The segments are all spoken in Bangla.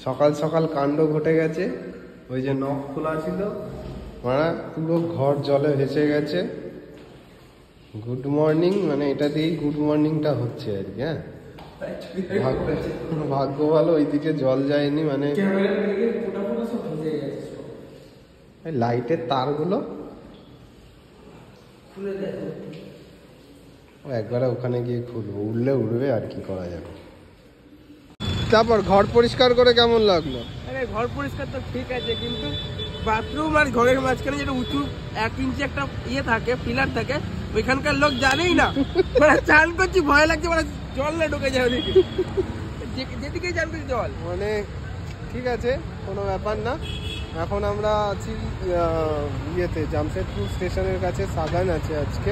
সকাল সকাল কাণ্ড ঘটে গেছে। ওই যে নখ খোলা ছিল, মানে পুরো ঘর জলে ভেসে গেছে। গুড মর্নিং, মানে এটা দিয়েই গুড মর্নিংটা হচ্ছে আর কি। হ্যাঁ, ভাগ্য ভালো ওইদিকে জল যায়নি, মানে লাইটের তারগুলো একবারে ওখানে গিয়ে খুলবো, উঠলে উঠবে, আর কি করা যাবে। তারপর ঘর পরিষ্কার করে কেমন লাগলো? আরে ঘর পরিষ্কার তো ঠিক আছে, কিন্তু বাথরুম আর ঘরের মাঝখানে যেটা উঁচু 1 ইঞ্চি একটা ইয়ে থাকে, পিলার থাকে, ওইখানকার লোক জানেই না। মানে চান করছি ভয় লাগছে, মানে জল না ঢুকে যায় ওদিকে, যেদিকে চান করছি জল। মানে ঠিক আছে, কোনো ব্যাপার না। এখন আমরা আছি ইয়েতে, জামশেদপুর স্টেশনের কাছে সাগান আছে আজকে।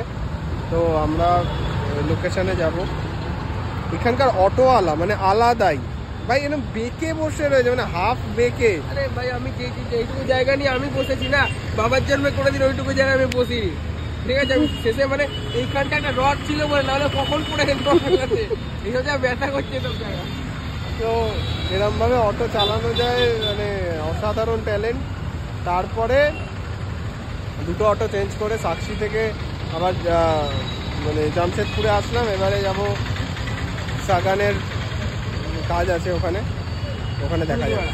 তো আমরা লোকেশনে যাব। এখানকার অটোওয়ালা মানে আলাদাই ভাই, এরকম বেঁকে বসে রয়েছে, মানে হাফ বেঁকে। আরে ভাই আমি যেইটুকু জায়গা নিয়ে আমি বসেছি না, বাবার জন্মে কোনোদিন ওইটুকু জায়গায় আমি বসিনি, ঠিক আছে। আমি শেষে মানে এইখানটা একটা রড ছিল বলে, নাহলে কখন পড়ে গেছে এইসব জায়গায় ব্যথা করছে সব জায়গা। তো এরমভাবে অটো চালানো যায়, মানে অসাধারণ ট্যালেন্ট। তারপরে দুটো অটো চেঞ্জ করে সাক্ষী থেকে আবার মানে জামশেদপুরে আসলাম। এবারে যাব সাগানের কাজ আছে ওখানে, ওখানে দেখা যাবে।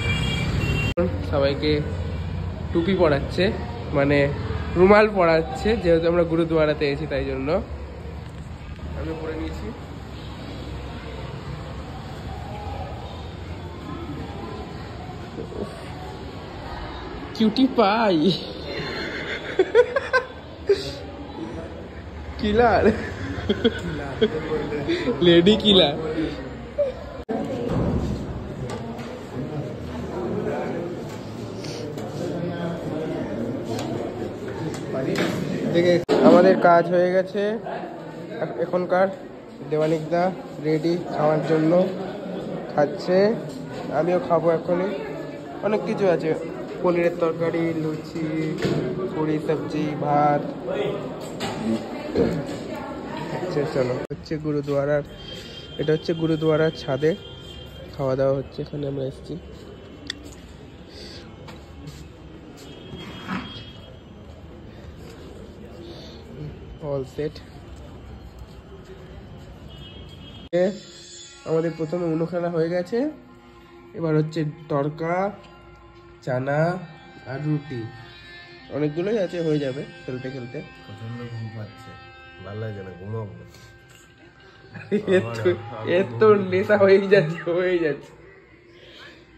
সবাইকে টুপি পরাচ্ছে, মানে রুমাল পরাচ্ছে, যেহেতু আমরা গুরুদুয়ারাতে এসেছি তাই জন্য আমি পরে নিয়েছি। কিউটি পাই কিলার, লেডি কিলার। আমাদের কাজ হয়ে গেছে এখনকার। দেওয়ানিকদা রেডি খাওয়ার জন্য, খাচ্ছে, আমিও খাবো এখনই। অনেক কিছু আছে, পনিরের তরকারি, লুচি, পুরি, সবজি, ভাত। চলো, হচ্ছে গুরুদুয়ারার, এটা হচ্ছে গুরুদুয়ারার ছাদে খাওয়া দাওয়া হচ্ছে, এখানে আমরা এসেছি। All set. আমাদের প্রথমে অনুখানা হয়ে গেছে, এবার হচ্ছে তড়কা, চানা আর রুটি। অনেকগুলোই আছে, হয়ে যাবে খেলতে খেলতে। প্রচন্ড ঘুম পাচ্ছে, ভালো লাগে না, ঘুমাবো। এর তো নেশা হয়েই যাচ্ছে,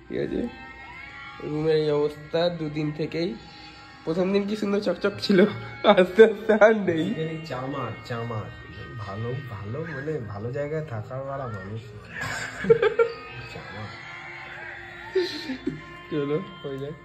ঠিক আছে। রুমের এই অবস্থা 2 দিন থেকেই। প্রথম দিন কি সুন্দর চকচক ছিল, আস্তে আস্তে আর নেই। চামার ভালো ভালো, মানে ভালো জায়গায় থাকার ওরা মানুষ। চলো হয়ে যায়।